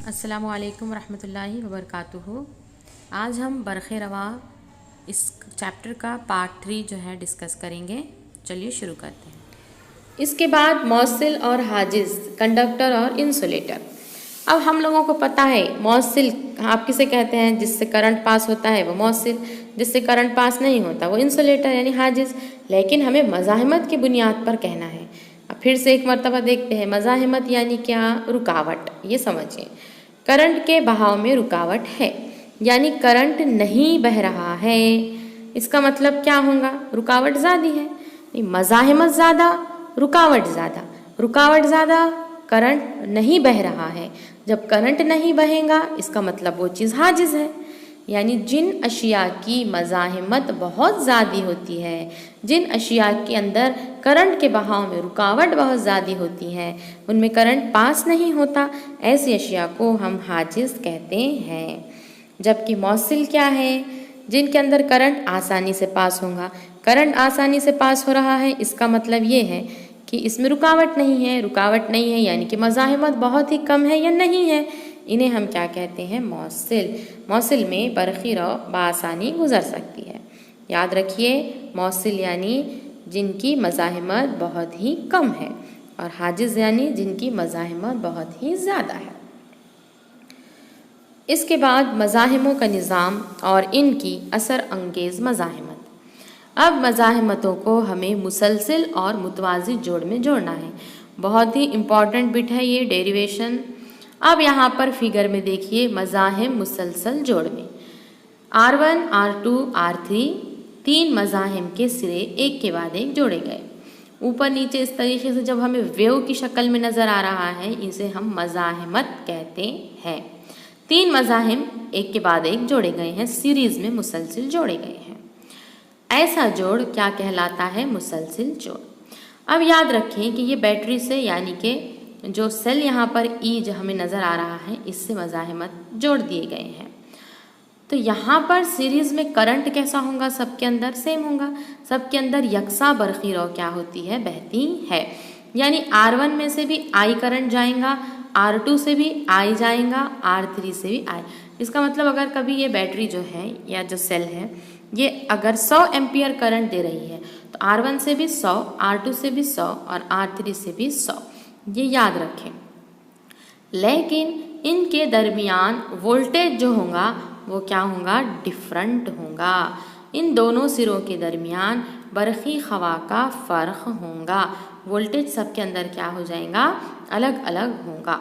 अस्सलामु अलैकुम रहमतुल्लाहि व बरकातुहू। आज हम बरख़े रवा इस चैप्टर का पार्ट 3 जो है डिस्कस करेंगे। चलिए शुरू करते हैं। इसके बाद मौसिल और हाजिज़, कंडक्टर और इंसुलेटर। अब हम लोगों को पता है मौसिल आप किसे कहते हैं, जिससे करंट पास होता है वो मौसिल, जिससे करंट पास नहीं होता वो इंसुलेटर यानी हाजिज़। लेकिन हमें मज़ाहिमत की बुनियाद पर कहना है। अब फिर से एक मरतबा देखते हैं, मज़ाहिमत यानी क्या? रुकावट। ये समझिए, करंट के बहाव में रुकावट है, यानी करंट नहीं बह रहा है। इसका मतलब क्या होगा? रुकावट ज़्यादा है। मज़ाहिमत ज़्यादा, रुकावट ज़्यादा। रुकावट ज़्यादा, करंट नहीं बह रहा है। जब करंट नहीं बहेगा इसका मतलब वो चीज़ हाजिज़ है। यानी जिन अशिया की मज़ाहिमत बहुत ज़्यादा होती है, जिन अशिया के अंदर करंट के बहाव में रुकावट बहुत ज़्यादा होती है, उनमें करंट पास नहीं होता, ऐसी अशिया को हम हाजिज़ कहते हैं। जबकि मौसिल क्या है? जिनके अंदर करंट आसानी से पास होगा। करंट आसानी से पास हो रहा है इसका मतलब ये है कि इसमें रुकावट नहीं है। रुकावट नहीं है यानी कि मज़ाहिमत बहुत ही कम है या नहीं है। इन्हें हम क्या कहते हैं? मौसिल। मौसिल में बरक़ी रौ बआसानी गुजर सकती है। याद रखिए, मौसिल यानी जिनकी मज़ाहिमत बहुत ही कम है, और हाजिज़ यानी जिनकी मज़ाहिमत बहुत ही ज़्यादा है। इसके बाद मज़ाहिमों का निज़ाम और इनकी असर अंगेज़ मज़ाहिमत। अब मज़ाहिमतों को हमें मुसलसिल और मुतवाज़ी जोड़ में जोड़ना है। बहुत ही इम्पॉर्टेंट बिट है ये, डेरिवेशन। अब यहाँ पर फिगर में देखिए, मज़ाहिम मुसलसल जोड़ में R1, R2, R3 तीन मज़ाहिम के सिरे एक के बाद एक जोड़े गए। ऊपर नीचे इस तरीके से जब हमें वेव की शक्ल में नज़र आ रहा है, इसे हम मज़ाहिमत कहते हैं। तीन मज़ाहिम एक के बाद एक जोड़े गए हैं, सीरीज़ में मुसलसिल जोड़े गए हैं। ऐसा जोड़ क्या कहलाता है? मुसलसिल जोड़। अब याद रखें कि ये बैटरी से, यानी कि जो सेल यहाँ पर ई जो हमें नज़र आ रहा है, इससे मज़ाहिमत जोड़ दिए गए हैं। तो यहाँ पर सीरीज़ में करंट कैसा होगा? सबके अंदर सेम होगा। सबके अंदर यकसा बरक़ी रौ क्या होती है? बहती है। यानी R1 में से भी I करंट जाएगा, R2 से भी I जाएगा, R3 से भी I। इसका मतलब अगर कभी ये बैटरी जो है या जो सेल है, ये अगर 100 एम्पियर करंट दे रही है तो R1 से भी 100, R2 से भी 100 और R3 से भी 100। ये याद रखें। लेकिन इनके दरमियान वोल्टेज जो होगा वो क्या होगा? डिफरेंट होगा। इन दोनों सिरों के दरमियान बरक़ी ख़वा का फ़र्क होगा। वोल्टेज सबके अंदर क्या हो जाएगा? अलग अलग होगा।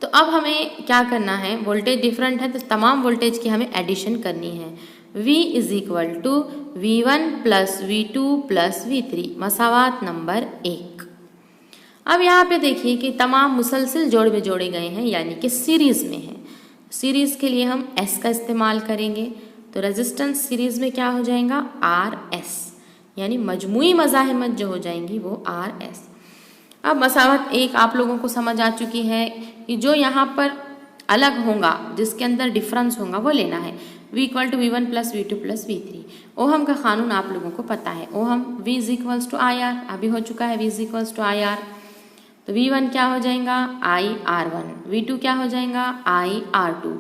तो अब हमें क्या करना है? वोल्टेज डिफरेंट है तो तमाम वोल्टेज की हमें एडिशन करनी है। V = V1 + V2 + V3 मसावात number 1। अब यहाँ पे देखिए कि तमाम मुसलसिल जोड़ में जोड़े गए हैं, यानी कि सीरीज़ में है। सीरीज़ के लिए हम S का इस्तेमाल करेंगे, तो रेजिस्टेंस सीरीज़ में क्या हो जाएगा? RS, यानी मजमुई मज़ाहिमत जो हो जाएंगी वो RS। अब मसावत 1 आप लोगों को समझ आ चुकी है कि जो यहाँ पर अलग होगा, जिसके अंदर डिफरेंस होगा, वो लेना है। V = V1 + V2 + V3। Ohm का कानून आप लोगों को पता है। ओहम V = IR, अभी हो चुका है। V = IR, तो V1 क्या हो जाएगा? IR1। V2 क्या हो जाएगा? IR2।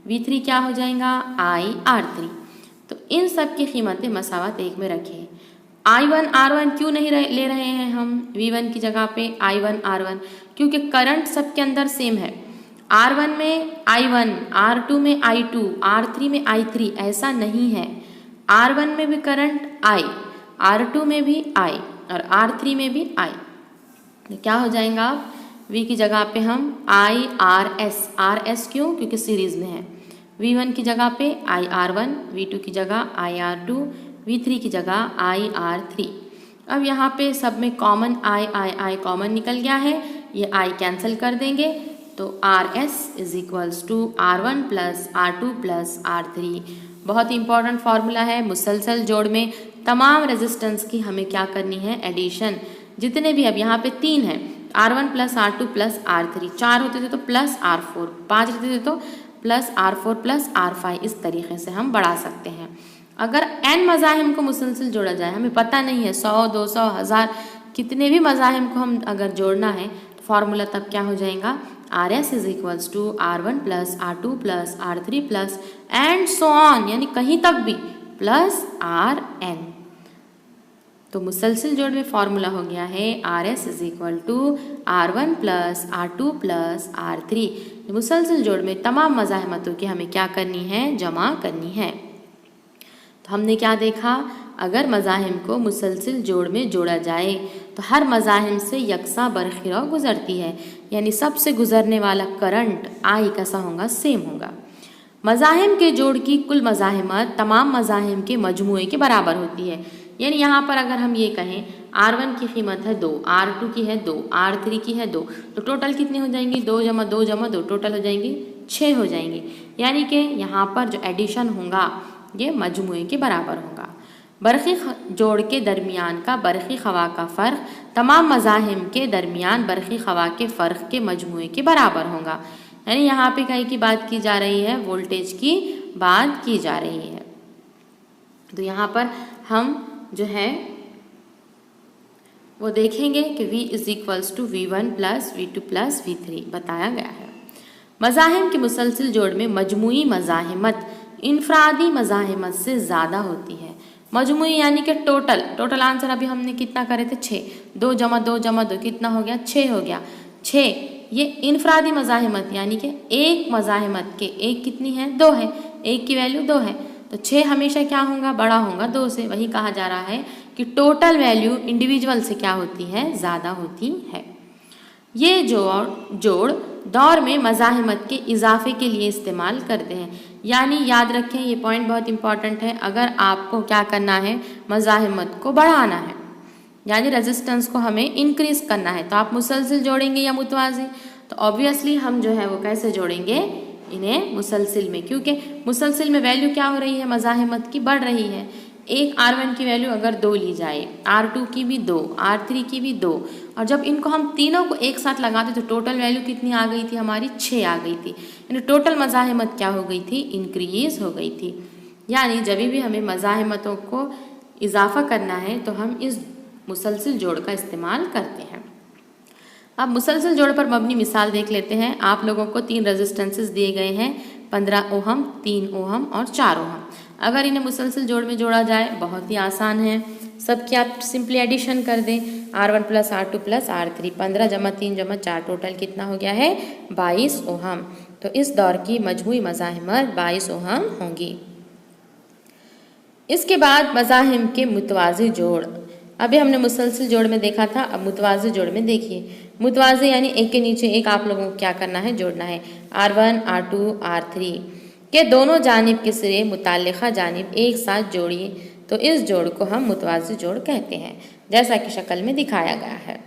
V3 क्या हो जाएगा? IR3। तो इन सब की कीमतें मसावत 1 में रखें। I1 R1 क्यों नहीं ले रहे हैं हम V1 की जगह पे I1 R1? क्योंकि करंट सबके अंदर सेम है। R1 में I1, R2 में I2, R3 में I3, ऐसा नहीं है। R1 में भी करंट I, R2 में भी I और R3 में भी I। तो क्या हो जाएगा? V की जगह पे हम IRS। RS क्यों? क्योंकि सीरीज़ में है। V1 की जगह पे IR1, V2 की जगह IR2, V3 की जगह IR3। अब यहाँ पे सब में कॉमन I कॉमन निकल गया है, ये I कैंसिल कर देंगे, तो RS = R1 + R2 + R3। बहुत ही इंपॉर्टेंट फार्मूला है। मुसलसल जोड़ में तमाम रेजिस्टेंस की हमें क्या करनी है? एडिशन। जितने भी, अब यहाँ पे 3 है, R1 + R2 + R3, 4 होते थे तो +R4, 5 रहते थे तो +R4 + R5। इस तरीके से हम बढ़ा सकते हैं। अगर n मज़ाहिम को मुसलसिल जोड़ा जाए, हमें पता नहीं है 100, 200, 1000 कितने भी मज़ाहिम को हम अगर जोड़ना है तो फार्मूला तब क्या हो जाएगा? R S is equals to R1 plus R2 plus R3 plus and so on, यानी कहीं तक भी प्लस Rn। तो मुसलसिल जोड़ में फॉर्मूला हो गया है R S is equal to R1 plus R2 plus R3। मुसलसिल जोड़ में तमाम मज़ाहिमतों की हमें क्या करनी है, जमा करनी है। तो हमने क्या देखा, अगर मज़ाहिम को मुसलसिल जोड़ में जोड़ा जाए तो हर मज़ाहिम से यकसा बरखिरा गुजरती है, यानी सबसे गुजरने वाला करंट आई कैसा होगा, सेम होगा। मज़ाहिम के जोड़ की कुल मज़ाहिमत तमाम मज़ाहिम के मजमूए के बराबर होती है। यानी यहाँ पर अगर हम ये कहें R1 की कीमत है 2, R2 की है 2, R3 की है 2, तो टोटल कितनी हो जाएंगी, 2 जमा 2 जमा 2, टोटल हो जाएंगी 6 हो जाएंगी। यानी कि यहाँ पर जो एडिशन होगा ये मजमूए के बराबर होगा। बरक़ी जोड़ के दरमियान का बरक़ी ख़वा का फ़र्क तमाम मज़ाहिम के दरमियान बरक़ी ख़वा के फ़र्क के मजमूए के बराबर होगा। यानी यहाँ पे कहीं की बात की जा रही है, वोल्टेज की बात की जा रही है। तो यहाँ पर हम जो है वो देखेंगे कि V is equals to V1 plus V2 plus V3 बताया गया है। मज़ाहिम के मुसलसिल जोड़ में मजमूई मज़ाहिमत इनफरादी मज़ाहिमत से ज़्यादा होती है। मजमूई यानी कि टोटल आंसर अभी हमने कितना करे थे, 6, 2 जमा 2 जमा 2 कितना हो गया, 6 हो गया। 6 ये इनफरादी मज़ाहिमत यानी कि एक मज़ाहिमत के एक कितनी है, 2 है, एक की वैल्यू 2 है, तो 6 हमेशा क्या होगा, बड़ा होगा 2 से। वही कहा जा रहा है कि टोटल वैल्यू इंडिविजुअल से क्या होती है, ज़्यादा होती है। ये जोड़ दौर में मज़ाहिमत के इजाफे के लिए इस्तेमाल करते हैं। यानी याद रखें, ये पॉइंट बहुत इंपॉर्टेंट है, अगर आपको क्या करना है, मज़ाहिमत को बढ़ाना है यानी रेजिस्टेंस को हमें इंक्रीज़ करना है, तो आप मुसलसिल जोड़ेंगे या मुतवाज़ी, तो ऑब्वियसली हम जो है वो कैसे जोड़ेंगे, इन्हें मुसलसिल में, क्योंकि मुसलसिल में वैल्यू क्या हो रही है, मज़ाहिमत की बढ़ रही है। एक R1 की वैल्यू अगर 2 ली जाए, R2 की भी 2, R3 की भी 2, और जब इनको हम तीनों को एक साथ लगाते तो टोटल वैल्यू कितनी आ गई थी, हमारी 6 आ गई थी। यानी टोटल मज़ाहिमत क्या हो गई थी, इंक्रीज़ हो गई थी। यानी जब भी हमें मज़ाहिमतों को इजाफा करना है तो हम इस मुसलसिल जोड़ का इस्तेमाल करते हैं। अब मुसलसिल जोड़ पर मबनी मिसाल देख लेते हैं। आप लोगों को 3 रेजिस्टेंसेस दिए गए हैं, 15 ओहम, 3 ओहम और 4 ओहम। अगर इन्हें मुसलसिल जोड़ में जोड़ा जाए बहुत ही आसान है, सबकी आप सिंपली एडिशन कर दें, R1 plus R2 plus R3, 15 जमा 3 जमा 4, टोटल कितना हो गया है, 22 ओहम। तो इस दौर की मजमूई मज़ाहिमत 22 ओहम होंगी। इसके बाद मज़ाहिम के मुतवाज़ी जोड़, अभी हमने मुसलसिल जोड़ में देखा था, अब मुतवाज़ी जोड़ में देखिए। मुतवाज़ी यानी एक के नीचे एक आप लोगों को क्या करना है, जोड़ना है। R1, R2, R3 के दोनों जानिब के सिरे मुताल्लिक़ा जानिब एक साथ जोड़िए, तो इस जोड़ को हम मुतवाज़ी जोड़ कहते हैं, जैसा कि शक्ल में दिखाया गया है।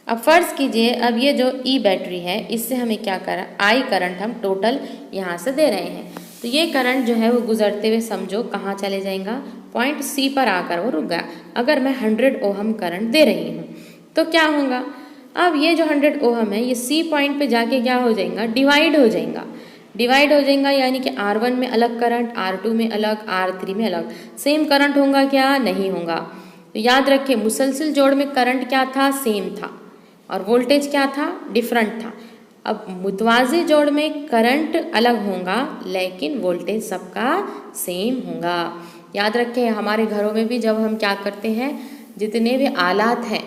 अब फ़र्ज़ कीजिए, अब ये जो ई बैटरी है इससे हमें क्या करा, आई करंट हम टोटल यहाँ से दे रहे हैं, तो ये करंट जो है वो गुजरते हुए समझो कहाँ चले जाएगा, पॉइंट सी पर आकर वो रुक गया। अगर मैं 100 ओहम करंट दे रही हूँ तो क्या होगा, अब ये जो 100 ओहम है ये सी पॉइंट पे जाके क्या हो जाएगा, डिवाइड हो जाएगा, यानी कि R1 में अलग करंट, R2 में अलग, R3 में अलग। सेम करंट होगा क्या, नहीं होगा। तो याद रखिए मुसलसिल जोड़ में करंट क्या था, सेम था, और वोल्टेज क्या था, डिफरेंट था। अब मुतवाज़ी जोड़ में करंट अलग होगा लेकिन वोल्टेज सबका सेम होगा। याद रखें हमारे घरों में भी जब हम क्या करते हैं, जितने भी आलात हैं,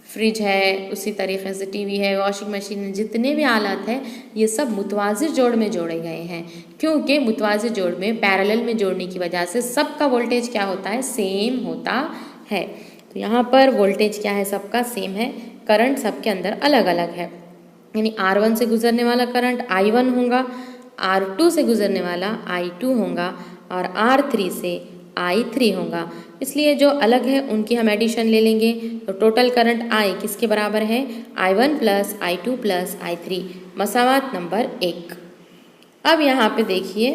फ्रिज है, उसी तरीके से टीवी है, वॉशिंग मशीन है, जितने भी आलात हैं ये सब मुतवाज़ी जोड़ में जोड़े गए हैं, क्योंकि मुतवाज़ी जोड़ में पैरेलल में जोड़ने की वजह से सबका वोल्टेज क्या होता है, सेम होता है। तो यहाँ पर वोल्टेज क्या है, सबका सेम है, करंट सबके अंदर अलग अलग है। यानी R1 से गुजरने वाला करंट I1 होगा, R2 से गुजरने वाला I2 होगा और R3 से I3 होगा। इसलिए जो अलग है उनकी हम एडिशन ले लेंगे, तो टोटल करंट I किसके बराबर है, I1 plus I2 plus I3, मसावात number 1। अब यहाँ पे देखिए,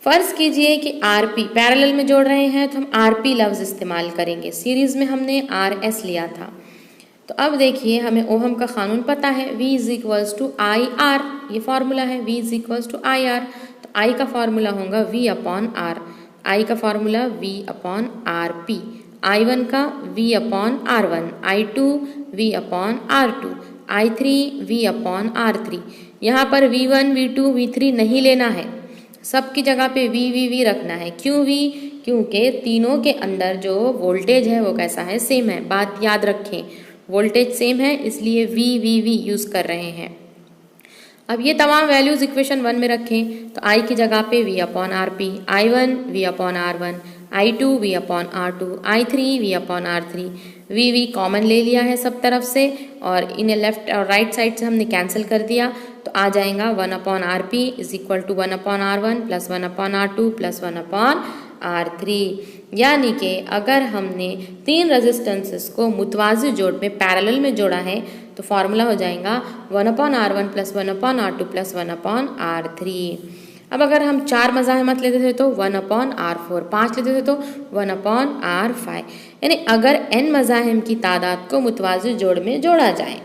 फ़र्ज़ कीजिए कि RP पैरेलल में जोड़ रहे हैं तो हम RP लफ्ज़ इस्तेमाल करेंगे, सीरीज़ में हमने RS लिया था। तो अब देखिए हमें ओहम का क़ानून पता है, V is equals to I R, ये फार्मूला है, V is equals to I R. तो I का फार्मूला होगा V अपॉन R, I का formula V upon RP, I1 का V upon R1, I2 V upon R2, I3V/R3। यहाँ पर V1, V2, V3 नहीं लेना है, सबकी जगह पे V रखना है। क्यों V? क्योंकि तीनों के अंदर जो वोल्टेज है वो कैसा है, सेम है। बात याद रखें, वोल्टेज सेम है इसलिए V यूज़ कर रहे हैं। अब ये तमाम वैल्यूज़ इक्वेशन 1 में रखें तो I की जगह पे V/RP, I1 V/R1, I2 V/R2, I3 V/R3। V common ले लिया है सब तरफ से और इन्हें लेफ्ट और राइट साइड से हमने कैंसिल कर दिया तो आ जाएगा 1/RP is equal to 1/R1 plus 1/R2 plus 1/R3। यानी कि अगर हमने तीन रेजिस्टेंसेस को मुतवाज़ी जोड़ में पैरेलल में जोड़ा है तो फॉर्मूला हो जाएगा 1/R1 plus 1/R2 plus 1/R3। अब अगर हम 4 मज़ाहिमत लेते थे तो 1/R4, 5 लेते थे तो 1/R5। यानी अगर n मज़ाहिम की तादाद को मुतवाज़ी जोड़ में जोड़ा जाए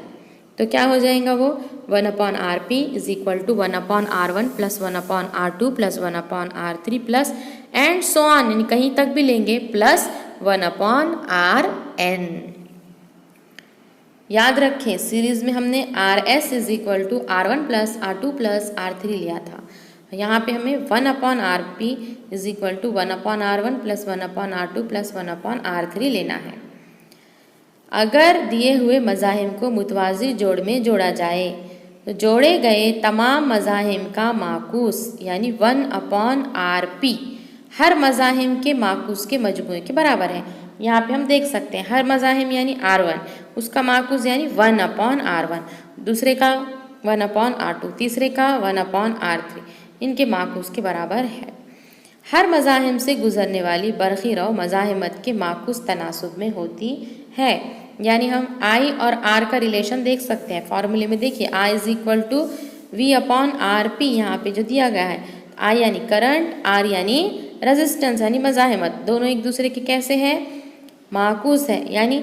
तो क्या हो जाएगा वो 1/RP is equal to 1/R1 plus 1/R2 plus 1/R3 plus and so on, यानी कहीं तक भी लेंगे प्लस 1/Rn। याद रखें सीरीज में हमने RS is equal to R1 plus R2 plus R3 लिया था, यहाँ पे हमें 1/RP is equal to 1/R1 plus 1/R2 plus 1/R3 लेना है। अगर दिए हुए मज़ाहिम को मुतवाज़ी जोड़ में जोड़ा जाए तो जोड़े गए तमाम मज़ाहिम का माकूस यानी 1/RP हर मज़ाहिम के माकूस के मजमूए के बराबर है। यहाँ पे हम देख सकते हैं हर मज़ाहिम यानी R1, उसका माकूस यानी 1/R1, दूसरे का 1/R2, तीसरे का 1/R3, इनके माकूस के बराबर है। हर मज़ाहिम से गुजरने वाली बरक़ी रौ मज़ाहिमत के माकूस तनासुब में होती है। यानी हम I और R का रिलेशन देख सकते हैं फॉर्मूले में। देखिए I is equal to V/RP, यहाँ पे जो दिया गया है I यानी करंट, R यानी रेजिस्टेंस यानी मज़ाहिमत, दोनों एक दूसरे के कैसे हैं, माकूस है। यानी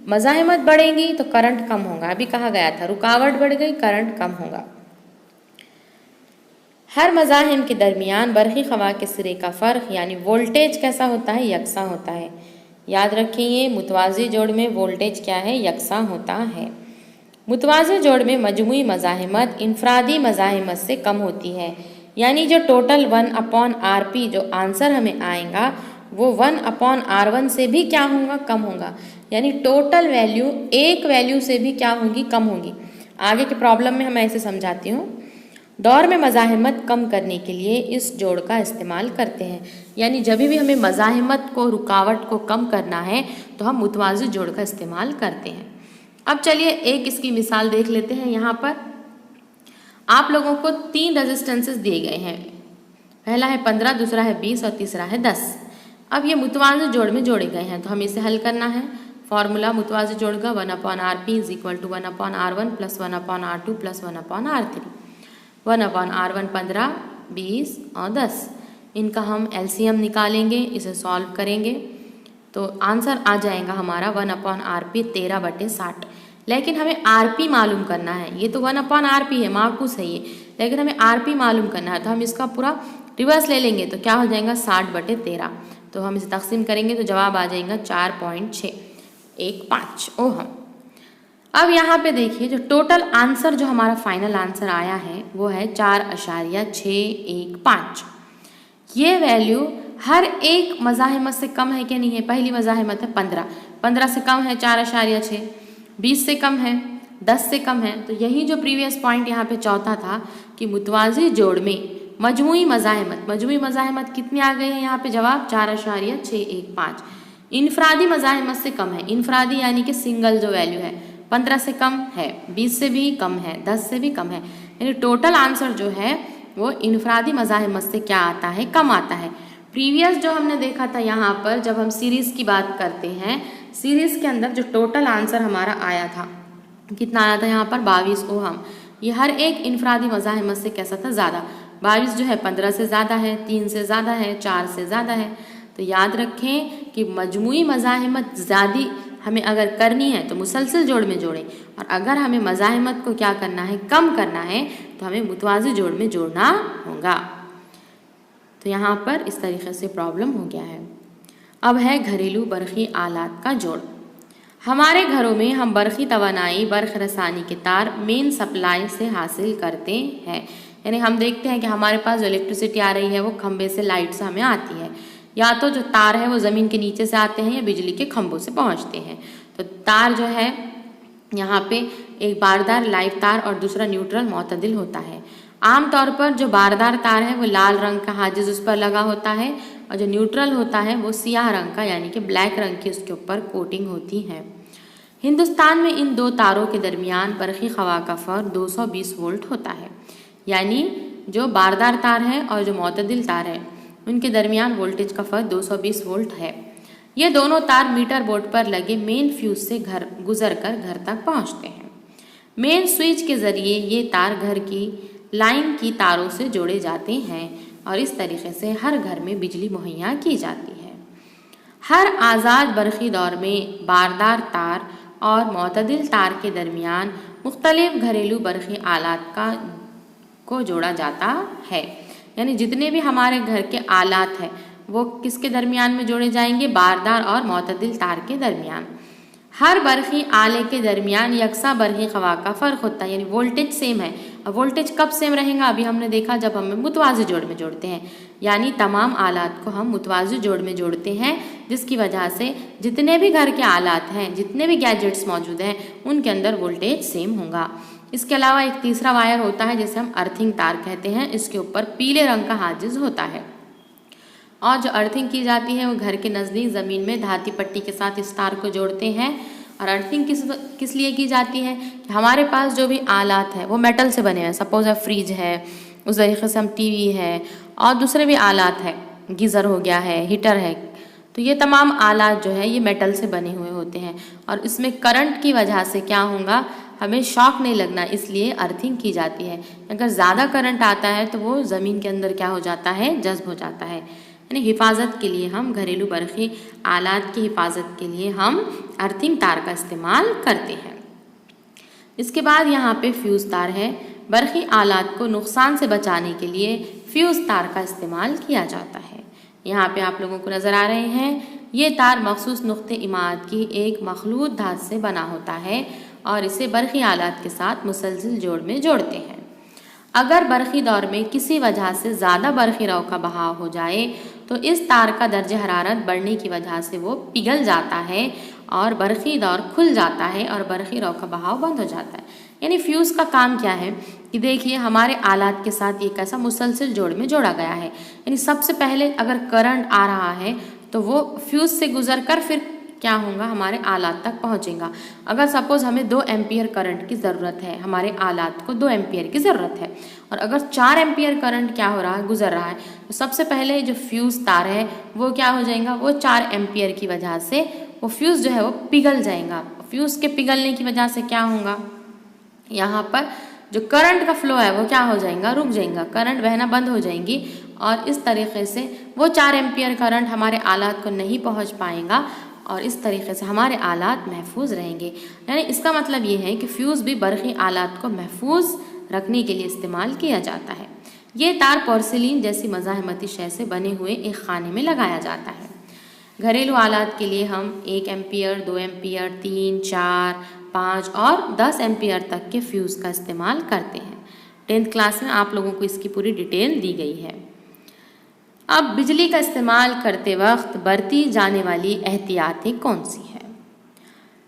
मज़ाहिमत बढ़ेंगी तो करंट कम होगा, अभी कहा गया था रुकावट बढ़ गई करंट कम होगा। हर मज़ाहिम के दरमियान बरक़ी ख़वा के सिरे का फ़र्क यानी वोल्टेज कैसा होता है, यकसा होता है। याद रखिए मुतवाज़ी जोड़ में वोल्टेज क्या है, यकसा होता है। मुतवाज़ी जोड़ में मजमूई मज़ाहिमत इनफरादी मज़ाहिमत से कम होती है, यानी जो टोटल 1/RP जो आंसर हमें आएगा वो 1/R1 से भी क्या होगा, कम होगा। यानी टोटल वैल्यू एक वैल्यू से भी क्या होगी, कम होगी। आगे के प्रॉब्लम में हम ऐसे समझाती हूँ। दौर में मज़ाहिमत कम करने के लिए इस जोड़ का इस्तेमाल करते हैं, यानी जब भी हमें मज़ाहिमत को रुकावट को कम करना है तो हम मुतवाज़ी जोड़ का इस्तेमाल करते हैं। अब चलिए एक इसकी मिसाल देख लेते हैं। यहाँ पर आप लोगों को 3 रेजिस्टेंसेस दिए गए हैं, पहला है 15, दूसरा है 20 और तीसरा है 10। अब ये मुतवाज़ी जोड़ में जोड़े गए हैं तो हमें इसे हल करना है। फॉर्मूला मुतवाज़ी जोड़ का 1/RP is equal to 1/R1 plus 1/R2 plus 1/R3। 1/R1 15, 20 और 10, इनका हम LCM निकालेंगे, इसे सॉल्व करेंगे तो आंसर आ जाएगा हमारा 1/RP 13/60। लेकिन हमें RP मालूम करना है, ये तो 1/RP है, माकूस है ये, लेकिन हमें RP मालूम करना है तो हम इसका पूरा रिवर्स ले लेंगे तो क्या हो जाएगा 60/13। तो हम इसे तकसीम करेंगे तो जवाब आ जाएगा 4.615 ओहम। अब यहाँ पे देखिए जो टोटल आंसर जो हमारा फाइनल आंसर आया है वो है 4.615। ये वैल्यू हर एक मज़ाहिमत से कम है कि नहीं है। पहली मज़ाहिमत है 15, 15 से कम है 4.6, 20 से कम है, 10 से कम है। तो यही जो प्रीवियस पॉइंट यहाँ पे चौथा था कि मुतवाज़ी जोड़ में मजमूई मज़ाहिमत कितनी आ गई है, यहाँ पे जवाब 4.615। इनफरादी मज़ाहिमत से कम है, इनफरादी यानी कि सिंगल जो वैल्यू है 15 से कम है, 20 से भी कम है, 10 से भी कम है। यानी टोटल आंसर जो है वो इनफरादी मज़ाहिमत से क्या आता है, कम आता है। प्रीवियस जो हमने देखा था यहाँ पर जब हम सीरीज़ की बात करते हैं, सीरीज़ के अंदर जो टोटल आंसर हमारा आया था कितना आया था यहाँ पर 22 ओहम। ये हर एक इनफरादी मज़ाहिमत से कैसा था, ज़्यादा। 22 जो है 15 से ज़्यादा है, 3 से ज़्यादा है, 4 से ज़्यादा है। तो याद रखें कि मजमूई मज़ाहिमत ज़्यादा हमें अगर करनी है तो मुसलसल जोड़ में जोड़ें, और अगर हमें मज़ाहिमत को क्या करना है, कम करना है तो हमें मुतवाज़ी जोड़ में जोड़ना होगा। तो यहाँ पर इस तरीके से प्रॉब्लम हो गया है। अब है घरेलू बरक़ी आलात का जोड़। हमारे घरों में हम बरक़ी तवानाई बर्क़ रसानी के तार मेन सप्लाई से हासिल करते हैं। यानी हम देखते हैं कि हमारे पास जो इलेक्ट्रिसिटी आ रही है वो खंभे से, लाइट से हमें आती है, या तो जो तार है वो ज़मीन के नीचे से आते हैं या बिजली के खंभों से पहुंचते हैं। तो तार जो है यहाँ पे एक बारदार लाइव तार और दूसरा न्यूट्रल मोतदिल होता है। आमतौर पर जो बारदार तार है वो लाल रंग का हाजिज उस पर लगा होता है और जो न्यूट्रल होता है वो सियाह रंग का यानी कि ब्लैक रंग की उसके ऊपर कोटिंग होती है। हिंदुस्तान में इन दो तारों के दरमियान बरक़ी ख़वा का फ़र्क 220 वोल्ट होता है। यानी जो बारदार तार है और जो मोतदिल तार है उनके दरमियान वोल्टेज का फ़र्क 220 वोल्ट है। ये दोनों तार मीटर बोर्ड पर लगे मेन फ्यूज से गुजर कर घर तक पहुँचते हैं। मेन स्विच के ज़रिए ये तार घर की लाइन की तारों से जोड़े जाते हैं और इस तरीके से हर घर में बिजली मुहैया की जाती है। हर आज़ाद बरक़ी दौर में बारदार तार और मोतदिल तार के दरमियान मुख्तलिफ घरेलू बरक़ी आलात को जोड़ा जाता है। यानी जितने भी हमारे घर के आलात हैं वो किसके दरमियान में जोड़े जाएंगे? बारदार और मोतदिल तार के दरमियान। हर बरक़ी आले के दरमियान यकसा बरक़ी ख़वा का फ़र्क होता है, यानी वोल्टेज सेम है। और वोल्टेज कब सेम रहेगा? अभी हमने देखा जब हम मुतवाज़ी जोड़ में जोड़ते हैं, यानी तमाम आलात को हम मुतवाज़ी जोड़ में जोड़ते हैं, जिसकी वजह से जितने भी घर के आलात हैं, जितने भी गैजेट्स मौजूद हैं, उनके अंदर वोल्टेज सेम होगा। इसके अलावा एक तीसरा वायर होता है जिसे हम अर्थिंग तार कहते हैं। इसके ऊपर पीले रंग का हाजिज होता है और जो अर्थिंग की जाती है वो घर के नज़दीक ज़मीन में धाती पट्टी के साथ इस तार को जोड़ते हैं। और अर्थिंग किस लिए की जाती है कि हमारे पास जो भी आलात है वो मेटल से बने हैं। सपोज़ है फ्रिज है, उस तरीके से हम टीवी है और दूसरे भी आलात है, गीज़र हो गया है, हीटर है, तो ये तमाम आलात जो है ये मेटल से बने हुए होते हैं और इसमें करंट की वजह से क्या होगा, हमें शॉक नहीं लगना, इसलिए अर्थिंग की जाती है। अगर ज़्यादा करंट आता है तो वो ज़मीन के अंदर क्या हो जाता है, जज्ब हो जाता है। यानी हिफाजत के लिए हम घरेलू बरक़ी आलात की हिफाजत के लिए हम अर्थिंग तार का इस्तेमाल करते हैं। इसके बाद यहाँ पे फ्यूज़ तार है। बरक़ी आलात को नुकसान से बचाने के लिए फ्यूज़ तार का इस्तेमाल किया जाता है। यहाँ पे आप लोगों को नज़र आ रहे हैं, ये तार मखसूस नुक़्ते इमारत की एक मखलूत धात से बना होता है और इसे बरक़ी आलात के साथ मुसलसल जोड़ में जोड़ते हैं। अगर बरक़ी दौर में किसी वजह से ज़्यादा बरक़ी रव का बहाव हो जाए तो इस तार का दर्ज हरारत बढ़ने की वजह से वो पिघल जाता है और बरक़ी दौर खुल जाता है और बरक़ी रव का बहाव बंद हो जाता है। यानी फ्यूज़ का काम क्या है कि देखिए हमारे आलात के साथ एक ऐसा मुसलसल जोड़ में जोड़ा गया है। यानी सबसे पहले अगर करंट आ रहा है तो वो फ्यूज़ से गुजर कर फिर क्या होगा, हमारे आलात तक पहुँचेगा। अगर सपोज़ हमें 2 एम्पियर करंट की ज़रूरत है, हमारे आलात को 2 एम्पियर की ज़रूरत है और अगर 4 एम्पियर करंट क्या हो रहा है, गुजर रहा है, तो सबसे पहले जो फ्यूज़ तार है वो क्या हो जाएगा, वो 4 एम्पियर की वजह से वो फ्यूज़ जो है वो पिघल जाएगा। फ्यूज़ के पिघलने की वजह से क्या होगा, यहाँ पर जो करंट का फ्लो है वो क्या हो जाएगा, रुक जाएगा, करंट बहना बंद हो जाएंगी और इस तरीके से वो 4 एम्पियर करंट हमारे आलात को नहीं पहुँच पाएगा और इस तरीके से हमारे आलात महफूज रहेंगे। यानी इसका मतलब ये है कि फ्यूज़ भी बरक़ी आलात को महफूज रखने के लिए इस्तेमाल किया जाता है। ये तार पोर्सिलीन जैसी मज़ाहमती शय से बने हुए एक खाने में लगाया जाता है। घरेलू आलात के लिए हम 1 एम्पियर, 2 एम्पियर, 3, 4, 5 और 10 एम्पियर तक के फ्यूज़ का इस्तेमाल करते हैं। 10th क्लास में आप लोगों को इसकी पूरी डिटेल दी गई है। अब बिजली का इस्तेमाल करते वक्त बरती जाने वाली एहतियातें कौन सी हैं?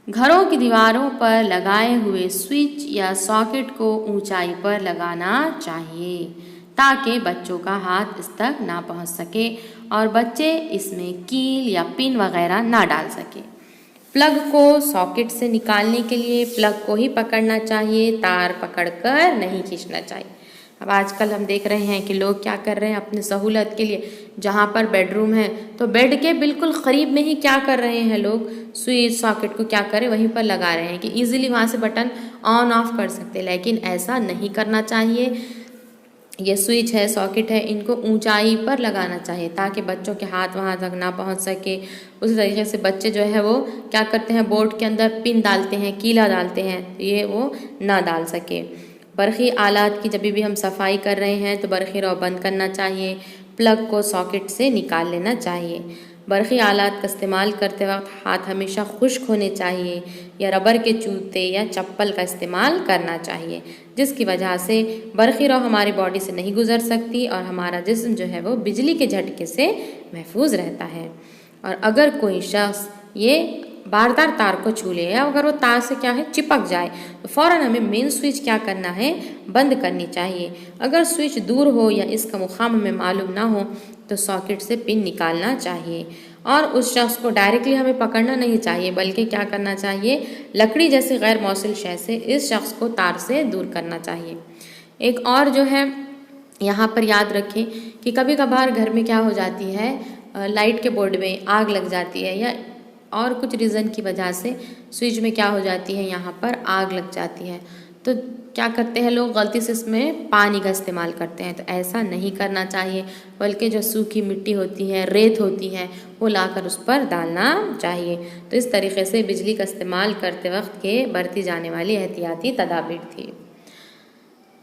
घरों की दीवारों पर लगाए हुए स्विच या सॉकेट को ऊंचाई पर लगाना चाहिए ताकि बच्चों का हाथ इस तक ना पहुंच सके और बच्चे इसमें कील या पिन वगैरह ना डाल सके। प्लग को सॉकेट से निकालने के लिए प्लग को ही पकड़ना चाहिए, तार पकड़कर नहीं खींचना चाहिए। अब आजकल हम देख रहे हैं कि लोग क्या कर रहे हैं अपनी सहूलत के लिए, जहाँ पर बेडरूम है तो बेड के बिल्कुल क़रीब में ही क्या कर रहे हैं, लोग स्विच सॉकेट को क्या करें वहीं पर लगा रहे हैं कि ईज़िली वहाँ से बटन ऑन ऑफ कर सकते हैं। लेकिन ऐसा नहीं करना चाहिए। ये स्विच है, सॉकेट है, इनको ऊंचाई पर लगाना चाहिए ताकि बच्चों के हाथ वहाँ तक ना पहुँच सके। उसी तरीके से बच्चे जो है वो क्या करते हैं, बोर्ड के अंदर पिन डालते हैं, कीला डालते हैं, ये वो ना डाल सके। बरक़ी आलात की जब भी हम सफाई कर रहे हैं तो बरक़ी रव बंद करना चाहिए, प्लग को सॉकेट से निकाल लेना चाहिए। बरक़ी आलात का इस्तेमाल करते वक्त हाथ हमेशा खुश्क होने चाहिए या रबर के जूते या चप्पल का इस्तेमाल करना चाहिए, जिसकी वजह से बरक़ी रौ हमारी बॉडी से नहीं गुजर सकती और हमारा जिस्म जो है वो बिजली के झटके से महफूज रहता है। और अगर कोई शख्स ये बारदार तार को छू ले या अगर वो तार से क्या है चिपक जाए तो फ़ौरन हमें मेन स्विच क्या करना है, बंद करनी चाहिए। अगर स्विच दूर हो या इसका मुकाम हमें मालूम ना हो तो सॉकेट से पिन निकालना चाहिए और उस शख्स को डायरेक्टली हमें पकड़ना नहीं चाहिए, बल्कि क्या करना चाहिए, लकड़ी जैसी गैर मौसिल शय से इस शख्स को तार से दूर करना चाहिए। एक और जो है यहाँ पर याद रखें कि कभी कभार घर में क्या हो जाती है, लाइट के बोर्ड में आग लग जाती है या और कुछ रीज़न की वजह से स्विच में क्या हो जाती है, यहाँ पर आग लग जाती है। तो क्या करते हैं लोग, गलती से इसमें पानी का इस्तेमाल करते हैं। तो ऐसा नहीं करना चाहिए, बल्कि जो सूखी मिट्टी होती है, रेत होती है, वो लाकर उस पर डालना चाहिए। तो इस तरीके से बिजली का इस्तेमाल करते वक्त के बरती जाने वाली एहतियाती तदाबीर थी।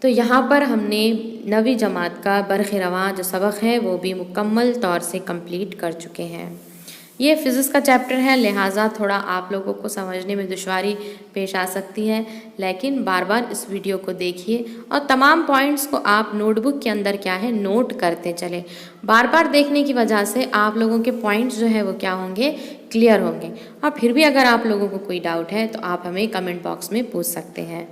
तो यहाँ पर हमने 9वीं जमात का बरक़ी रवां जो सबक है वो भी मुकम्मल तौर से कंप्लीट कर चुके हैं। ये फ़िज़िक्स का चैप्टर है, लिहाजा थोड़ा आप लोगों को समझने में दुश्वारी पेश आ सकती है, लेकिन बार बार इस वीडियो को देखिए और तमाम पॉइंट्स को आप नोटबुक के अंदर क्या है नोट करते चलें। बार बार देखने की वजह से आप लोगों के पॉइंट्स जो है वो क्या होंगे, क्लियर होंगे। और फिर भी अगर आप लोगों को कोई डाउट है तो आप हमें कमेंट बॉक्स में पूछ सकते हैं।